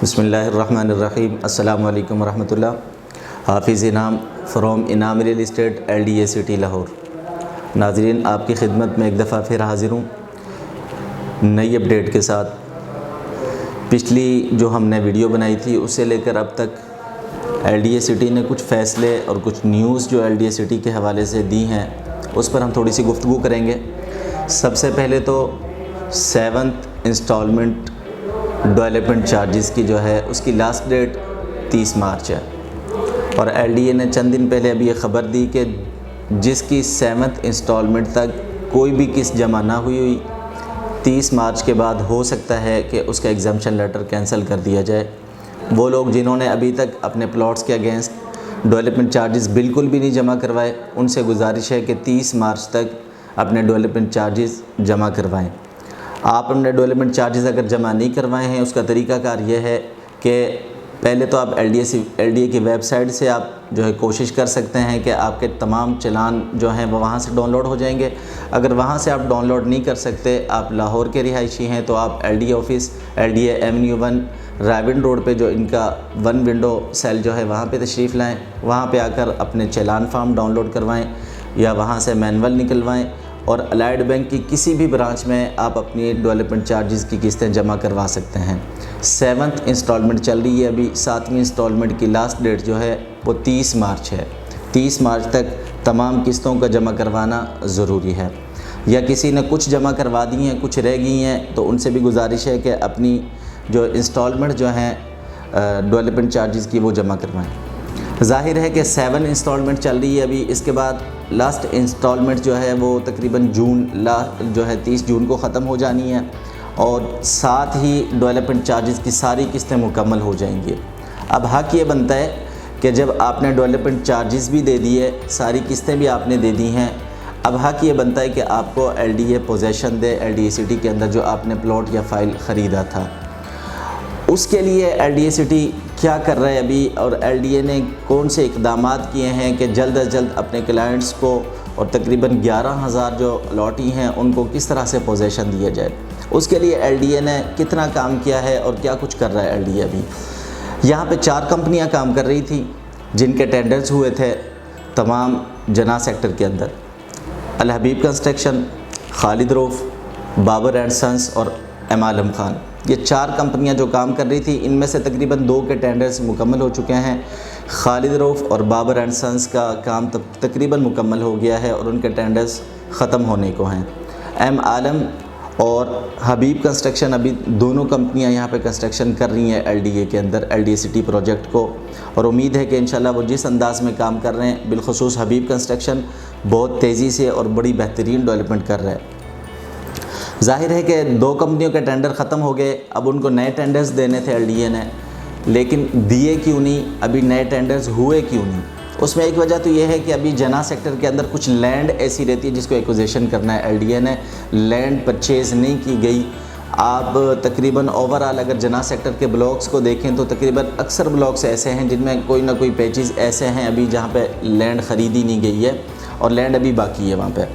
बिस्मिल्लाहिर्रहमानिर्रहीम। अस्सलामु अलैकुम वरहमतुल्लाह। हाफिज़ इनाम फ्रॉम इनाम real estate LDA city Lahore. नाज़रीन, आपकी खिदमत में एक दफ़ा फिर हाज़िर हूँ नई अपडेट के साथ। पिछली जो हमने वीडियो बनाई थी उससे लेकर अब तक LDA सिटी ने कुछ फ़ैसले और कुछ न्यूज़ जो LDA सिटी के हवाले से दी हैं उस पर हम थोड़ी सी गुफ्तगू करेंगे। सबसे पहले तो 7th इंस्टॉलमेंट डेवलपमेंट चार्जेस की जो है उसकी लास्ट डेट 30 मार्च है और LDA ने चंद दिन पहले अभी ये ख़बर दी कि जिसकी 7th इंस्टॉलमेंट तक कोई भी किस्त जमा ना हुई 30 मार्च के बाद हो सकता है कि उसका एग्जाम्पशन लेटर कैंसिल कर दिया जाए। वो लोग जिन्होंने अभी तक अपने प्लॉट्स के अगेंस्ट डेवलपमेंट चार्जेस बिल्कुल भी नहीं जमा करवाए, उनसे गुजारिश है कि 30 मार्च तक अपने डेवलपमेंट चार्जेस जमा करवाएं। आप अपने डेवलपमेंट चार्जेस अगर जमा नहीं करवाए हैं उसका तरीक़ाकार ये है कि पहले तो आप LDA की वेबसाइट से आप जो है कोशिश कर सकते हैं कि आपके तमाम चालान जो हैं वो वहाँ से डाउनलोड हो जाएंगे। अगर वहाँ से आप डाउनलोड नहीं कर सकते, आप लाहौर के रिहायशी हैं, तो आप LDA office LDA Avenue 1 Raiwind road पे जो इनका 1 विंडो सेल जो है वहाँ पे तशरीफ़ लाएँ। वहाँ पे आकर अपने चालान फार्म डाउनलोड करवाएँ या वहाँ से मैनुअल निकलवाएँ और अलाइड बैंक की किसी भी ब्रांच में आप अपनी डेवलपमेंट चार्जेस की किस्तें जमा करवा सकते हैं। 7th इंस्टॉलमेंट चल रही है अभी। 7वीं इंस्टॉलमेंट की लास्ट डेट जो है वो 30 मार्च है। 30 मार्च तक तमाम किस्तों का जमा करवाना ज़रूरी है। या किसी ने कुछ जमा करवा दी हैं, कुछ रह गई हैं, तो उनसे भी गुजारिश है कि अपनी जो इंस्टॉलमेंट जो हैं डेवलपमेंट चार्जेस की वो जमा करवाएँ। ज़ाहिर है कि 7 इंस्टॉलमेंट चल रही है अभी। इसके बाद लास्ट इंस्टॉलमेंट जो है वो तकरीबन जो है 30 जून को ख़त्म हो जानी है और साथ ही डेवलपमेंट चार्जेस की सारी किस्तें मुकम्मल हो जाएंगी। अब हक़ ये बनता है कि जब आपने डेवलपमेंट चार्जेस भी दे दिए, सारी किस्तें भी आपने दे दी हैं, अब हक़ ये बनता है कि आपको LDA पोजेसन दे LDA सिटी के अंदर जो आपने प्लॉट या फ़ाइल ख़रीदा था। उसके लिए LDA सिटी क्या कर रहा है अभी और LDA ने कौन से इक़दामात किए हैं कि जल्द अज़ जल्द अपने क्लाइंट्स को और तकरीबन 11,000 जो लॉटी हैं उनको किस तरह से पोजेसन दिया जाए, उसके लिए LDA ने कितना काम किया है और क्या कुछ कर रहा है LDA अभी। यहाँ पे 4 कंपनियाँ काम कर रही थी जिनके टेंडर्स हुए थे तमाम जना सेक्टर के अंदर। Al Habib construction, Khalid Rauf, Babar and sons और M आलम खान, ये 4 कंपनियां जो काम कर रही थी, इनमें से तकरीबन 2 के टेंडर्स मुकम्मल हो चुके हैं। खालिद रऊफ़ और बाबर एंड सन्स का काम तकरीबन मुकम्मल हो गया है और उनके टेंडर्स ख़त्म होने को हैं। M आलम और हबीब कंस्ट्रक्शन, अभी दोनों कंपनियां यहाँ पे कंस्ट्रक्शन कर रही हैं LDA के अंदर LDA सिटी प्रोजेक्ट को, और उम्मीद है कि इंशाल्लाह वो जिस अंदाज़ में काम कर रहे हैं, बिलखुसूस हबीब कंस्ट्रक्शन बहुत तेज़ी से और बड़ी बेहतरीन डेवलपमेंट कर रहा है। ज़ाहिर है कि 2 कंपनियों के टेंडर ख़त्म हो गए, अब उनको नए टेंडर्स देने थे LDA ने, लेकिन दिए क्यों नहीं, अभी नए टेंडर्स हुए क्यों नहीं? उसमें एक वजह तो ये है कि अभी जना सेक्टर के अंदर कुछ लैंड ऐसी रहती है जिसको एक्विजिशन करना है। LDA ने लैंड परचेज़ नहीं की गई। आप तकरीबन ओवरऑल अगर जना सेक्टर के ब्लॉक्स को देखें तो तकरीबन अक्सर ब्लॉक्स ऐसे हैं जिनमें कोई ना कोई पैचेज़ ऐसे हैं अभी जहाँ पे लैंड ख़रीदी नहीं गई है और लैंड अभी बाकी है वहाँ पे।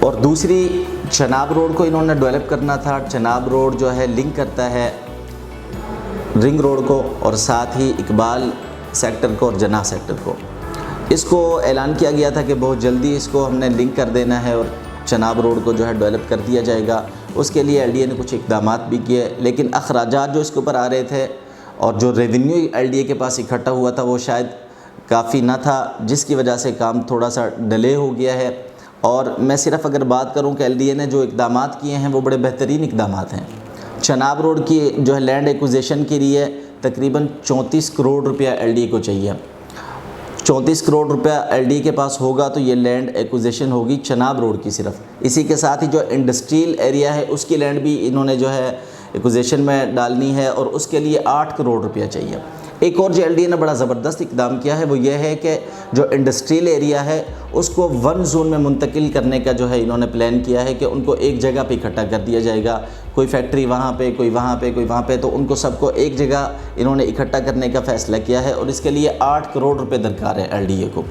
और दूसरी, चनाब रोड को इन्होंने डेवलप करना था। चनाब रोड जो है लिंक करता है रिंग रोड को और साथ ही इकबाल सेक्टर को और जना सेक्टर को। इसको ऐलान किया गया था कि बहुत जल्दी इसको हमने लिंक कर देना है और चनाब रोड को जो है डेवलप कर दिया जाएगा। उसके लिए LDA ने कुछ इक़दामात भी किए, लेकिन अखराजात जो इसके ऊपर आ रहे थे और जो रेवेन्यू LDA के पास इकट्ठा हुआ था वो शायद काफ़ी ना था, जिसकी वजह से काम थोड़ा सा डिले हो गया है। और मैं सिर्फ अगर बात करूं कि LDA ने जो इक़दामात किए हैं वो बड़े बेहतरीन इक़दामात हैं। चनाब रोड की जो है लैंड एक्विजिशन के लिए तकरीबन 34 करोड़ रुपया LDA को चाहिए। 34 करोड़ रुपया LDA के पास होगा तो ये लैंड एक्विजिशन होगी चनाब रोड की सिर्फ। इसी के साथ ही जो इंडस्ट्रियल एरिया है उसकी लैंड भी इन्होंने जो है एक्विजिशन में डालनी है और उसके लिए 8 करोड़ रुपया चाहिए। एक और जो LDA ने बड़ा ज़बरदस्त इक़दाम किया है वो ये है कि जो इंडस्ट्रियल एरिया है उसको 1 जोन में मुंतकिल करने का जो है इन्होंने प्लान किया है कि उनको एक जगह पे इकट्ठा कर दिया जाएगा। कोई फैक्ट्री वहाँ पे, कोई वहाँ पे, कोई वहाँ पे, तो उनको सबको एक जगह इन्होंने इकट्ठा करने का फ़ैसला किया है और इसके लिए 8 करोड़ रुपए दरकार है LDA को।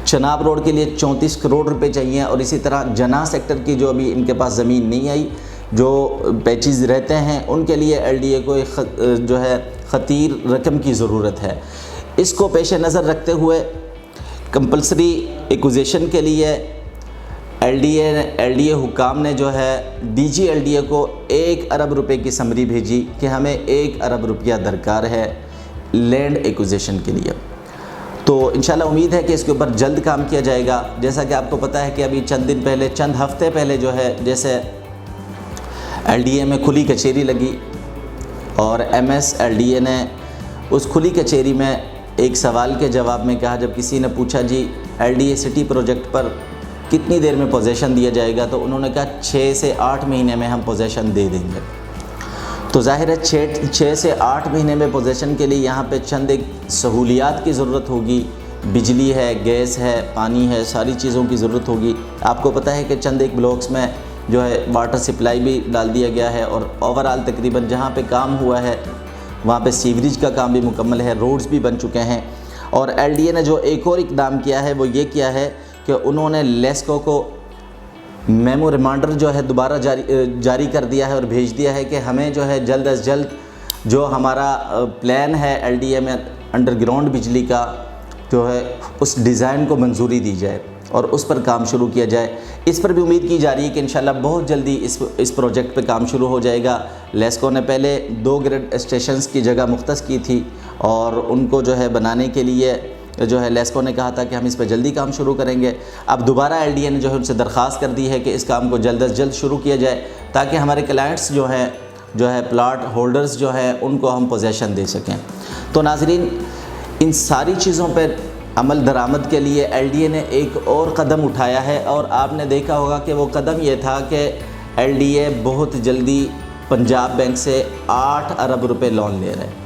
चनाब रोड के लिए 34 करोड़ रुपए चाहिए और इसी तरह जना सेक्टर की जो अभी इनके पास ज़मीन नहीं आई जो पैचेस रहते हैं उनके लिए LDA को एक जो है ख़तीर रकम की ज़रूरत है। इसको पेश नज़र रखते हुए कंपल्सरी एक्विजिशन के लिए LDA हुकाम ने जो है DG LDA को 1 अरब रुपए की समरी भेजी कि हमें 1 अरब रुपया दरकार है लैंड एक्विजिशन के लिए। तो इंशाल्लाह उम्मीद है कि इसके ऊपर जल्द काम किया जाएगा। जैसा कि आपको पता है कि अभी चंद दिन पहले, चंद हफ्ते पहले जो है, जैसे LDA में खुली कचहरी लगी और MS LDA ने उस खुली कचहरी में एक सवाल के जवाब में कहा, जब किसी ने पूछा जी LDA सिटी प्रोजेक्ट पर कितनी देर में पोजेशन दिया जाएगा, तो उन्होंने कहा 6 से 8 महीने में हम पोजेशन दे देंगे। तो ज़ाहिर है 6 से 8 महीने में पोजेशन के लिए यहाँ पे चंद एक सहूलियात की ज़रूरत होगी। बिजली है, गैस है, पानी है, सारी चीज़ों की ज़रूरत होगी। आपको पता है कि चंद एक ब्लॉक्स में जो है वाटर सप्लाई भी डाल दिया गया है और ओवरऑल तकरीबन जहाँ पे काम हुआ है वहाँ पे सीवरेज का काम भी मुकम्मल है, रोड्स भी बन चुके हैं। और LDA ने जो एक और इकदाम किया है वो ये किया है कि उन्होंने लेस्को को मेमो रिमांडर जो है दोबारा जारी कर दिया है और भेज दिया है कि हमें जो है जल्द अज जल्द जो हमारा प्लान है LDA में अंडरग्राउंड बिजली का जो है उस डिज़ाइन को मंजूरी दी जाए और उस पर काम शुरू किया जाए। इस पर भी उम्मीद की जा रही है कि इंशाल्लाह बहुत जल्दी इस प्रोजेक्ट पे काम शुरू हो जाएगा। लेस्को ने पहले 2 ग्रिड स्टेशंस की जगह मुख्तस की थी और उनको जो है बनाने के लिए जो है लेस्को ने कहा था कि हम इस पर जल्दी काम शुरू करेंगे। अब दोबारा LDA ने जो है उनसे दरख्वास्त कर दी है कि इस काम को जल्द अज जल्द शुरू किया जाए ताकि हमारे क्लाइंट्स जो है प्लाट होल्डर्स जो है उनको हम पोजेशन दे सकें। तो नाज़रीन, इन सारी चीज़ों पर अमल दरामद के लिए LDA ने एक और कदम उठाया है और आपने देखा होगा कि वो कदम ये था कि LDA बहुत जल्दी पंजाब बैंक से 8 अरब रुपए लोन ले रहे हैं।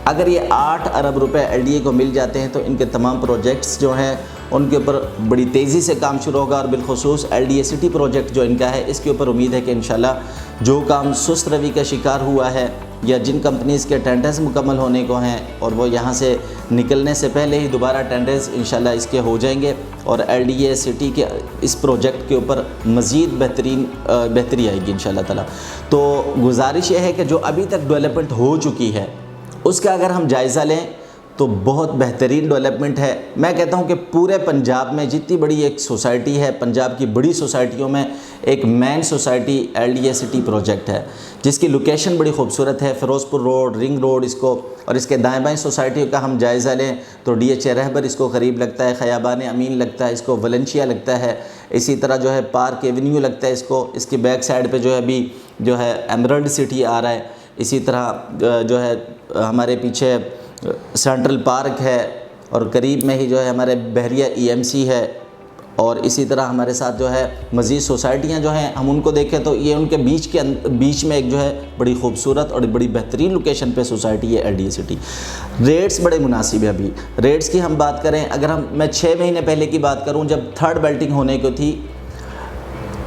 अगर ये 8 अरब रुपए LDA को मिल जाते हैं तो इनके तमाम प्रोजेक्ट्स जो हैं उनके ऊपर बड़ी तेज़ी से काम शुरू होगा और बिलखुसूस LDA सिटी प्रोजेक्ट जो इनका है इसके ऊपर उम्मीद है कि इंशाल्लाह जो काम सुस्त रवि का शिकार हुआ है या जिन कंपनीज़ के टेंडर्स मुकम्मल होने को हैं और वो यहाँ से निकलने से पहले ही दोबारा टेंडर्स इंशाल्लाह इसके हो जाएंगे और LDA सिटी के इस प्रोजेक्ट के ऊपर मज़ीद बेहतरी आएगी इंशाल्लाह ताला। तो गुजारिश ये है कि जो अभी तक डेवलपमेंट हो चुकी है उसका अगर हम जायज़ा लें तो बहुत बेहतरीन डेवलपमेंट है। मैं कहता हूं कि पूरे पंजाब में जितनी बड़ी एक सोसाइटी है, पंजाब की बड़ी सोसाइटियों में एक main society LDA city project है जिसकी लोकेशन बड़ी खूबसूरत है। फ़िरोज़पुर रोड, रिंग रोड इसको, और इसके दाएँ बाएँ सोसाइटियों का हम जायज़ा लें तो DH रहबर इसको करीब लगता है, ख़याबान अमीन लगता है इसको, वलेंशिया लगता है, इसी तरह जो है पार्क एवेन्यू लगता है इसको। इसकी बैक साइड पर जो है अभी जो है एमरल्ड सिटी आ रहा है। इसी तरह जो है हमारे पीछे सेंट्रल पार्क है और करीब में ही जो है हमारे बहरिया EMC है और इसी तरह हमारे साथ जो है मज़ीद सोसाइटियाँ जो हैं हम उनको देखें तो ये उनके बीच में एक जो है बड़ी खूबसूरत और बड़ी बेहतरीन लोकेशन पे सोसाइटी है LDA सिटी। रेट्स बड़े मुनासिब है। अभी रेट्स की हम बात करें, अगर मैं 6 महीने पहले की बात करूँ जब थर्ड बेल्टिंग होने को थी,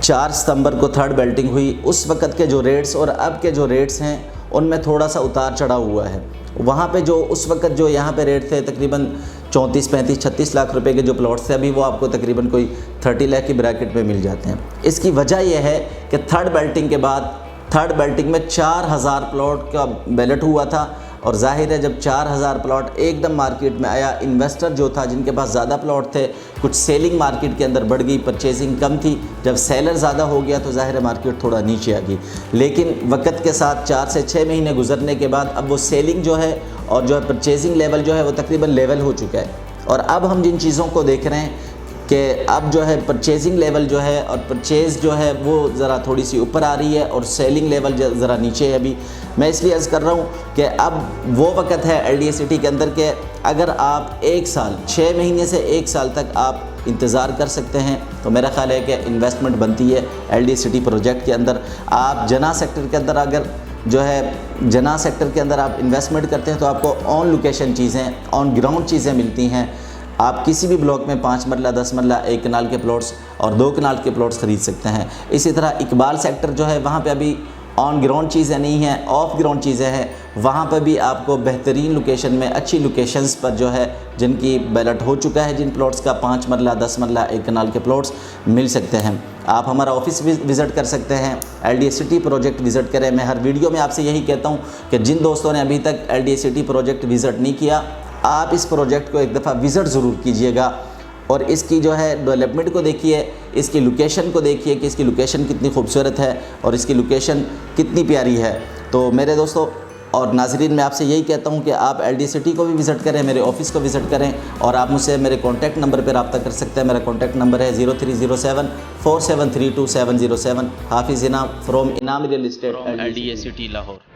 4 सितंबर को थर्ड बेल्टिंग हुई, उस वक़्त के जो रेट्स और अब के जो रेट्स हैं उनमें थोड़ा सा उतार चढ़ाव हुआ है। वहाँ पे जो उस वक़्त जो यहाँ पे रेट थे तकरीबन 34, 35, 36 लाख रुपए के जो प्लॉट्स थे अभी वो आपको तकरीबन कोई 30 लाख की ब्रैकेट में मिल जाते हैं। इसकी वजह यह है कि थर्ड बेल्टिंग के बाद थर्ड बेल्टिंग में 4000 प्लॉट का बैलेट हुआ था और जाहिर है जब 4000 प्लॉट एकदम मार्केट में आया, इन्वेस्टर जो था जिनके पास ज़्यादा प्लॉट थे, कुछ सेलिंग मार्केट के अंदर बढ़ गई, परचेजिंग कम थी। जब सेलर ज़्यादा हो गया तो जाहिर है मार्केट थोड़ा नीचे आ गई। लेकिन वक्त के साथ 4 से 6 महीने गुजरने के बाद अब वो सेलिंग जो है और जो है परचेजिंग लेवल जो है वो तकरीबन लेवल हो चुका है। और अब हम जिन चीज़ों को देख रहे हैं कि अब जो है परचेजिंग लेवल जो है और परचेज़ जो है वो ज़रा थोड़ी सी ऊपर आ रही है और सेलिंग लेवल ज़रा नीचे है। अभी मैं इसलिए अर्ज़ कर रहा हूँ कि अब वो वक़्त है LDA सिटी के अंदर के अगर आप 1 साल 6 महीने से 1 साल तक आप इंतज़ार कर सकते हैं तो मेरा ख़्याल है कि इन्वेस्टमेंट बनती है LDA सिटी प्रोजेक्ट के अंदर। आप जना सेक्टर के अंदर अगर जो है जना सेक्टर के अंदर आप इन्वेस्टमेंट करते हैं तो आपको ऑन लोकेशन चीज़ें, ऑन ग्राउंड चीज़ें मिलती हैं। आप किसी भी ब्लॉक में 5 मरला, 10 मरला, 1 कनाल के प्लॉट्स और 2 कनाल के प्लॉट्स ख़रीद सकते हैं। इसी तरह इकबाल सेक्टर जो है वहाँ पे अभी ऑन ग्राउंड चीज़ें नहीं हैं, ऑफ ग्राउंड चीज़ें हैं। वहाँ पर भी आपको बेहतरीन लोकेशन में, अच्छी लोकेशंस पर जो है जिनकी बैलेट हो चुका है, जिन प्लॉट्स का 5 मरला 10 मरला 1 कनाल के प्लॉट्स मिल सकते हैं। आप हमारा ऑफिस विज़िट कर सकते हैं, LDA सिटी प्रोजेक्ट विज़िट करें। मैं हर वीडियो में आपसे यही कहता हूँ कि जिन दोस्तों ने अभी तक LDA सिटी प्रोजेक्ट विज़िट नहीं किया, आप इस प्रोजेक्ट को एक दफ़ा विज़िट ज़रूर कीजिएगा और इसकी जो है डेवलपमेंट को देखिए, इसकी लोकेशन को देखिए कि इसकी लोकेशन कितनी खूबसूरत है और इसकी लोकेशन कितनी प्यारी है। तो मेरे दोस्तों और नाज़रीन, मैं आपसे यही कहता हूँ कि आप LDA सिटी को भी विज़िट करें, मेरे ऑफ़िस को विज़िट करें और आप मुझसे मेरे कॉन्टैक्ट नंबर पर रब्ता कर सकते हैं। मेरा कॉन्टैक्ट नंबर है 0307 4732 707। हाफिज़ इनाम फ्रॉम इनाम real estate, LDA city Lahore.